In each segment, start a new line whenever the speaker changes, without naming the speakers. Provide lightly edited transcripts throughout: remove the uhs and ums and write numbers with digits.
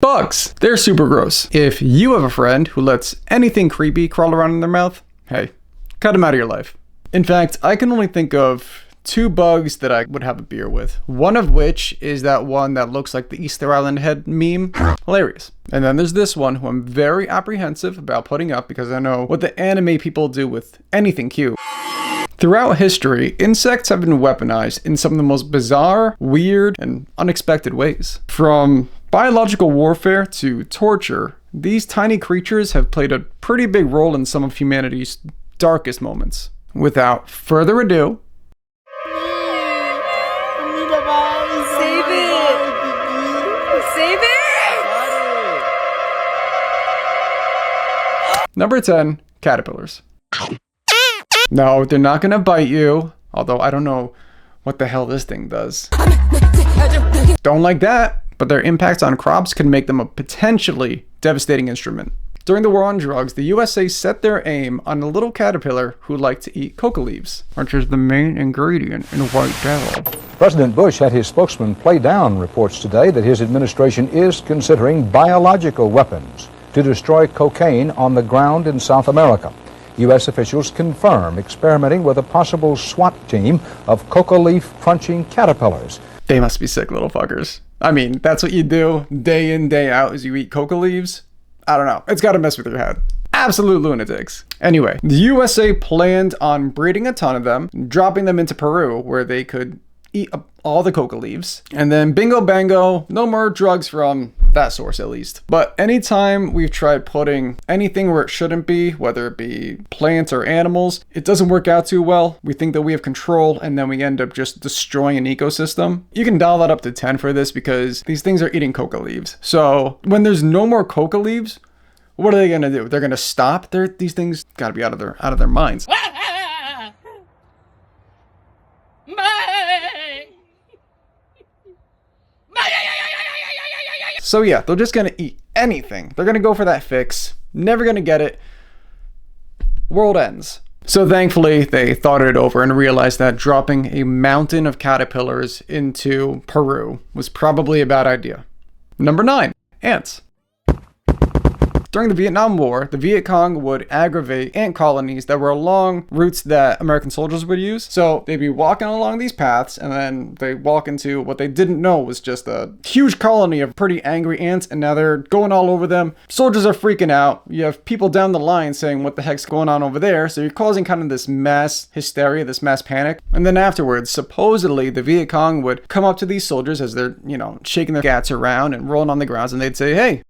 Bugs. They're super gross. If you have a friend who lets anything creepy crawl around in their mouth, hey, cut them out of your life. In fact, I can only think of 2 bugs that I would have a beer with. One of which is that one that looks like the Easter Island head meme. Hilarious. And then there's this one who I'm very apprehensive about putting up because I know what the anime people do with anything cute. Throughout history, insects have been weaponized in some of the most bizarre, weird, and unexpected ways. From biological warfare to torture, these tiny creatures have played a pretty big role in some of humanity's darkest moments. Without further ado,
Save it! Save it!
Number 10, caterpillars. No, they're not gonna bite you, although I don't know what the hell this thing does. Don't like that, but their impacts on crops can make them a potentially devastating instrument. During the war on drugs, the USA set their aim on a little caterpillar who liked to eat coca leaves, which is the main ingredient in white devil.
President Bush had his spokesman play down reports today that his administration is considering biological weapons to destroy cocaine on the ground in South America. U.S. officials confirm experimenting with a possible SWAT team of coca leaf crunching caterpillars.
They must be sick little fuckers. I mean, that's what you do day in, day out is you eat coca leaves? I don't know. It's got to mess with your head. Absolute lunatics. Anyway, the USA planned on breeding a ton of them, dropping them into Peru where they could eat up all the coca leaves, and then bingo bango, no more drugs from that source at least. But anytime we've tried putting anything where it shouldn't be, whether it be plants or animals, it doesn't work out too well. We think that we have control and then we end up just destroying an ecosystem. You can dial that up to 10 for this because these things are eating coca leaves. So when there's no more coca leaves, what are they gonna do? They're gonna stop? These things gotta be out of their minds. So yeah, they're just gonna eat anything. They're gonna go for that fix. Never gonna get it. World ends. So thankfully, they thought it over and realized that dropping a mountain of caterpillars into Peru was probably a bad idea. Number 9, ants. During the Vietnam War, the Viet Cong would aggravate ant colonies that were along routes that American soldiers would use. So they'd be walking along these paths and then they walk into what they didn't know was just a huge colony of pretty angry ants, and now they're going all over them. Soldiers are freaking out. You have people down the line saying, what the heck's going on over there? So you're causing kind of this mass hysteria, this mass panic. And then afterwards, supposedly the Viet Cong would come up to these soldiers as they're, shaking their gats around and rolling on the ground, and they'd say, hey,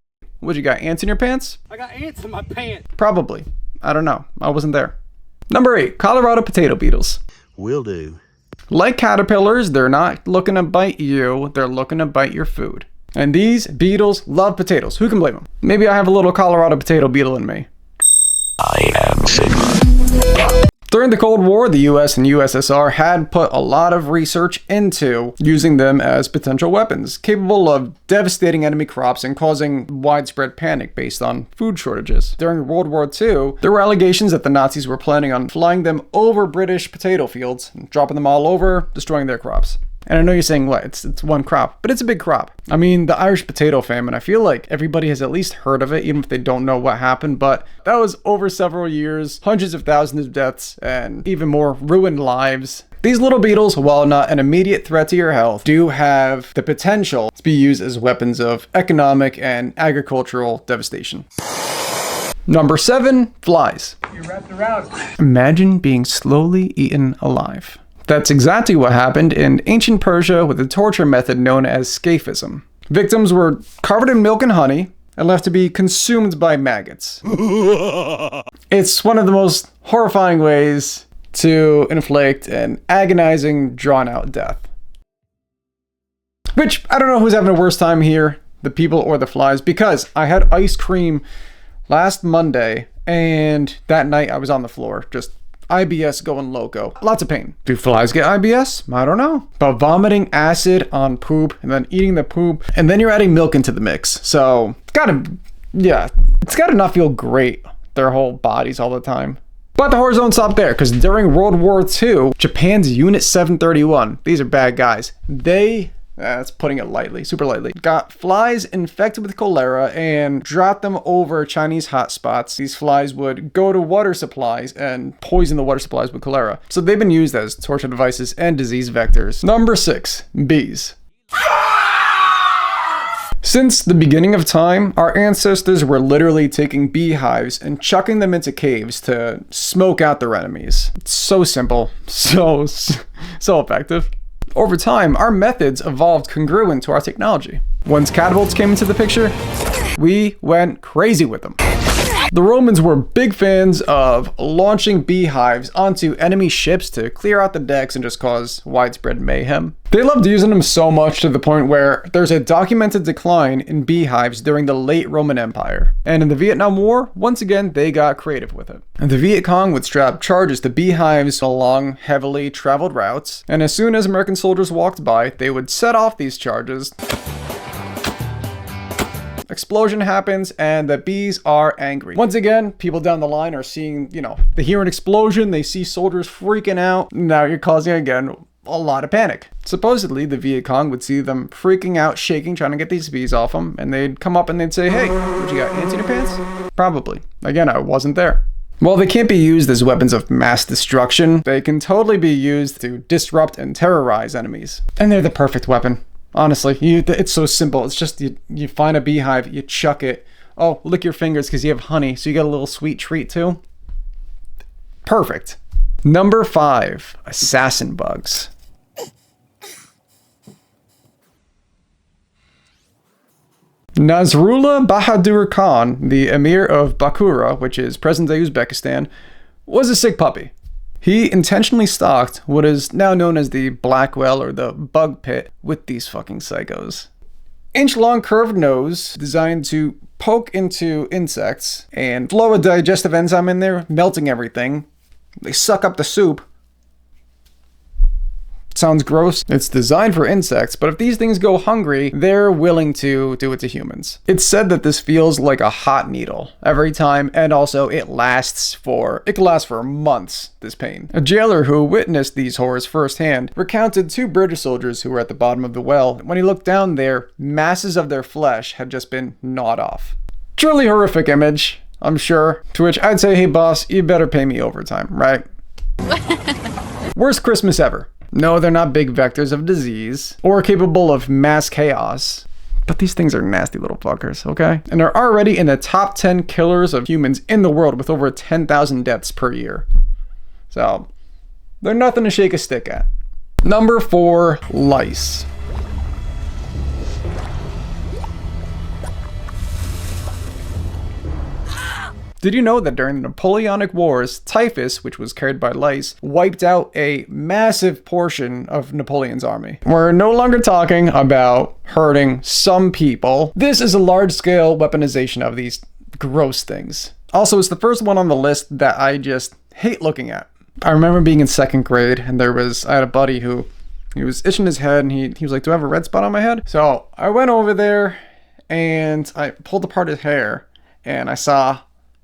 what, you got ants in your pants?
I got ants in my pants.
Probably. I don't know. I wasn't there. Number 8, Colorado potato beetles.
Will do.
Like caterpillars, they're not looking to bite you, they're looking to bite your food. And these beetles love potatoes. Who can blame them? Maybe I have a little Colorado potato beetle in me.
I am Sigma.
During the Cold War, the US and USSR had put a lot of research into using them as potential weapons, capable of devastating enemy crops and causing widespread panic based on food shortages. During World War II, there were allegations that the Nazis were planning on flying them over British potato fields, and dropping them all over, destroying their crops. And I know you're saying, what, it's one crop, but it's a big crop. I mean, the Irish potato famine, I feel like everybody has at least heard of it, even if they don't know what happened, but that was over several years, hundreds of thousands of deaths, and even more ruined lives. These little beetles, while not an immediate threat to your health, do have the potential to be used as weapons of economic and agricultural devastation. Number 7, flies.
You're wrapped around.
Imagine being slowly eaten alive. That's exactly what happened in ancient Persia with a torture method known as scaphism. Victims were covered in milk and honey and left to be consumed by maggots. It's one of the most horrifying ways to inflict an agonizing, drawn-out death. Which, I don't know who's having a worse time here, the people or the flies, because I had ice cream last Monday, and that night I was on the floor, just IBS going loco. Lots of pain. Do flies get IBS? I don't know. But vomiting acid on poop and then eating the poop, and then you're adding milk into the mix. So it's gotta not feel great, their whole bodies all the time. But the horror don't stop there, because during World War II, Japan's Unit 731, these are bad guys, they That's putting it lightly, super lightly. Got flies infected with cholera and dropped them over Chinese hotspots. These flies would go to water supplies and poison the water supplies with cholera. So they've been used as torture devices and disease vectors. Number 6, bees. Since the beginning of time, our ancestors were literally taking beehives and chucking them into caves to smoke out their enemies. It's so simple, so effective. Over time, our methods evolved congruent to our technology. Once catapults came into the picture, we went crazy with them. The Romans were big fans of launching beehives onto enemy ships to clear out the decks and just cause widespread mayhem. They loved using them so much to the point where there's a documented decline in beehives during the late Roman Empire. And in the Vietnam War, once again, they got creative with it. The Viet Cong would strap charges to beehives along heavily traveled routes, and as soon as American soldiers walked by, they would set off these charges. Explosion happens and the bees are angry. Once again, people down the line are seeing, they hear an explosion, they see soldiers freaking out. Now you're causing, again, a lot of panic. Supposedly, the Viet Cong would see them freaking out, shaking, trying to get these bees off them, and they'd come up and they'd say, "Hey, what you got, ants in your pants?" Probably. Again, I wasn't there. While they can't be used as weapons of mass destruction, they can totally be used to disrupt and terrorize enemies. And they're the perfect weapon. Honestly, it's so simple. It's just you find a beehive, you chuck it. Oh, lick your fingers because you have honey, so you get a little sweet treat too. Perfect. Number 5, assassin bugs. Nasrullah Bahadur Khan, the emir of Bakhura, which is present-day Uzbekistan, was a sick puppy. He intentionally stocked what is now known as the black well or the bug pit with these fucking psychos. Inch-long curved nose designed to poke into insects and flow a digestive enzyme in there, melting everything. They suck up the soup. Sounds gross. It's designed for insects, but if these things go hungry, they're willing to do it to humans. It's said that this feels like a hot needle every time, and also it could last for months, this pain. A jailer who witnessed these horrors firsthand recounted 2 British soldiers who were at the bottom of the well. When he looked down there, masses of their flesh had just been gnawed off. Truly horrific image, I'm sure. To which I'd say, hey boss, you better pay me overtime, right? Worst Christmas ever. No, they're not big vectors of disease or capable of mass chaos. But these things are nasty little fuckers, okay? And they're already in the top 10 killers of humans in the world with over 10,000 deaths per year. So, they're nothing to shake a stick at. Number 4, lice. Did you know that during the Napoleonic Wars, typhus, which was carried by lice, wiped out a massive portion of Napoleon's army? We're no longer talking about hurting some people. This is a large-scale weaponization of these gross things. Also, it's the first one on the list that I just hate looking at. I remember being in 2nd grade, and I had a buddy who, he was itching his head, and he was like, "Do I have a red spot on my head?" So I went over there, and I pulled apart his hair, and I saw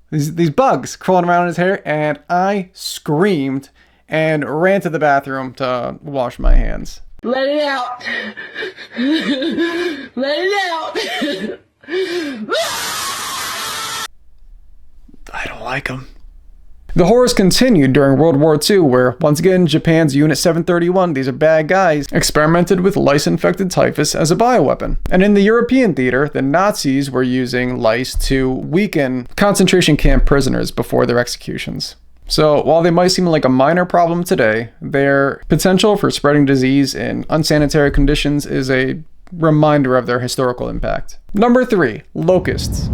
these bugs crawling around in his hair, and I screamed and ran to the bathroom to wash my hands.
Let it out. Let it out.
I don't like them. The horrors continued during World War II, where, once again, Japan's Unit 731, these are bad guys, experimented with lice-infected typhus as a bioweapon. And in the European theater, the Nazis were using lice to weaken concentration camp prisoners before their executions. So, while they might seem like a minor problem today, their potential for spreading disease in unsanitary conditions is a reminder of their historical impact. Number 3, locusts.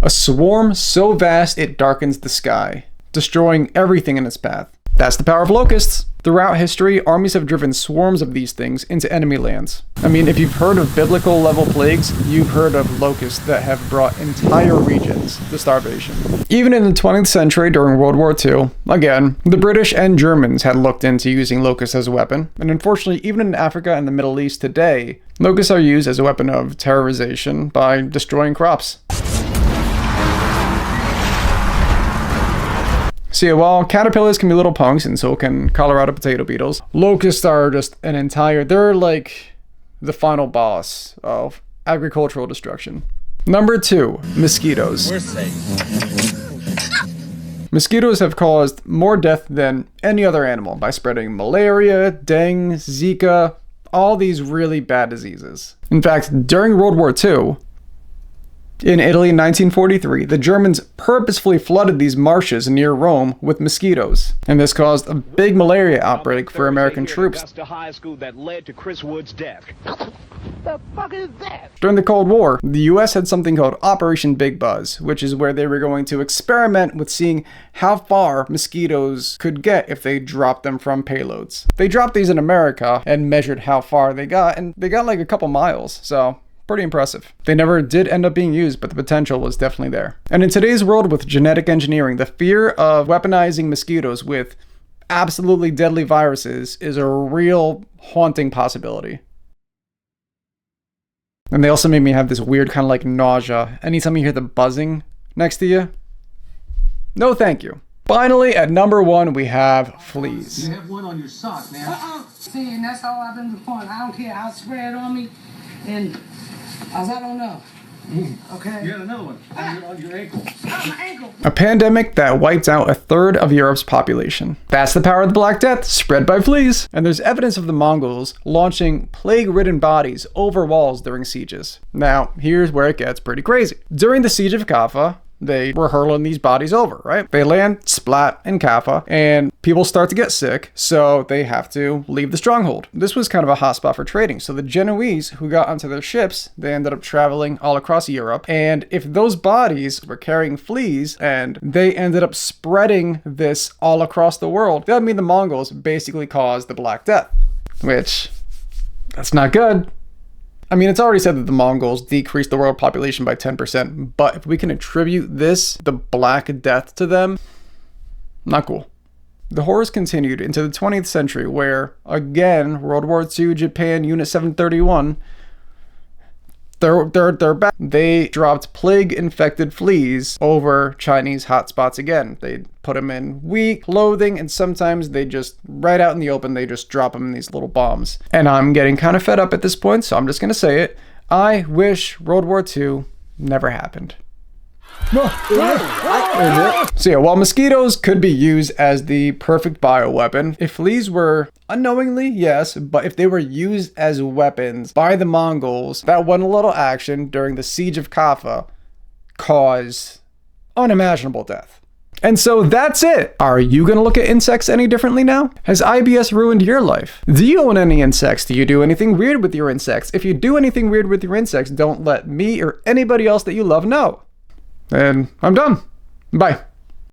A swarm so vast it darkens the sky, destroying everything in its path. That's the power of locusts. Throughout history, armies have driven swarms of these things into enemy lands. I mean, if you've heard of biblical level plagues, you've heard of locusts that have brought entire regions to starvation. Even in the 20th century during World War II, again, the British and Germans had looked into using locusts as a weapon. And unfortunately, even in Africa and the Middle East today, locusts are used as a weapon of terrorization by destroying crops. So yeah, while caterpillars can be little punks, and so can Colorado potato beetles, locusts are just they're like the final boss of agricultural destruction. Number 2, mosquitoes.
We're safe.
Mosquitoes have caused more death than any other animal by spreading malaria, dengue, Zika, all these really bad diseases. In fact, during World War II, in Italy in 1943, the Germans purposefully flooded these marshes near Rome with mosquitoes, and this caused a big malaria outbreak for American troops.
High school that led to Chris Wood's death.
The fuck is that?
During the Cold War, the US had something called Operation Big Buzz, which is where they were going to experiment with seeing how far mosquitoes could get if they dropped them from payloads. They dropped these in America and measured how far they got, and they got like a couple miles, so pretty impressive. They never did end up being used, but the potential was definitely there. And in today's world with genetic engineering, the fear of weaponizing mosquitoes with absolutely deadly viruses is a real haunting possibility. And they also made me have this weird kind of like nausea anytime you hear the buzzing next to you. No thank you. Finally, at number 1, we have fleas.
You have one on your sock, man.
See, and that's all I've been doing. I don't care how it spread on me, and I don't know. Okay?
You got another one on your ankle.
My ankle.
A pandemic that wiped out a third of Europe's population. That's the power of the Black Death, spread by fleas. And there's evidence of the Mongols launching plague-ridden bodies over walls during sieges. Now, here's where it gets pretty crazy. During the siege of Kaffa, they were hurling these bodies over, right? They land splat in Kaffa, and people start to get sick, so they have to leave the stronghold. This was kind of a hotspot for trading, so the Genoese who got onto their ships, they ended up traveling all across Europe, and if those bodies were carrying fleas, and they ended up spreading this all across the world, that would mean the Mongols basically caused the Black Death, which, that's not good. I mean, it's already said that the Mongols decreased the world population by 10%, but if we can attribute this, the Black Death, to them, not cool. The horrors continued into the 20th century where, again, World War II, Japan, Unit 731, they're back. They dropped plague-infected fleas over Chinese hotspots again. They put them in wheat, clothing, and sometimes they just, right out in the open, they just drop them in these little bombs. And I'm getting kind of fed up at this point, so I'm just gonna say it. I wish World War II never happened. So yeah, while mosquitoes could be used as the perfect bioweapon, if fleas were unknowingly, yes, but if they were used as weapons by the Mongols, that one little action during the siege of Kaffa caused unimaginable death. And so that's it. Are you gonna look at insects any differently now? Has IBS ruined your life? Do you own any insects? Do you do anything weird with your insects? If you do anything weird with your insects, don't let me or anybody else that you love know. And I'm done. Bye.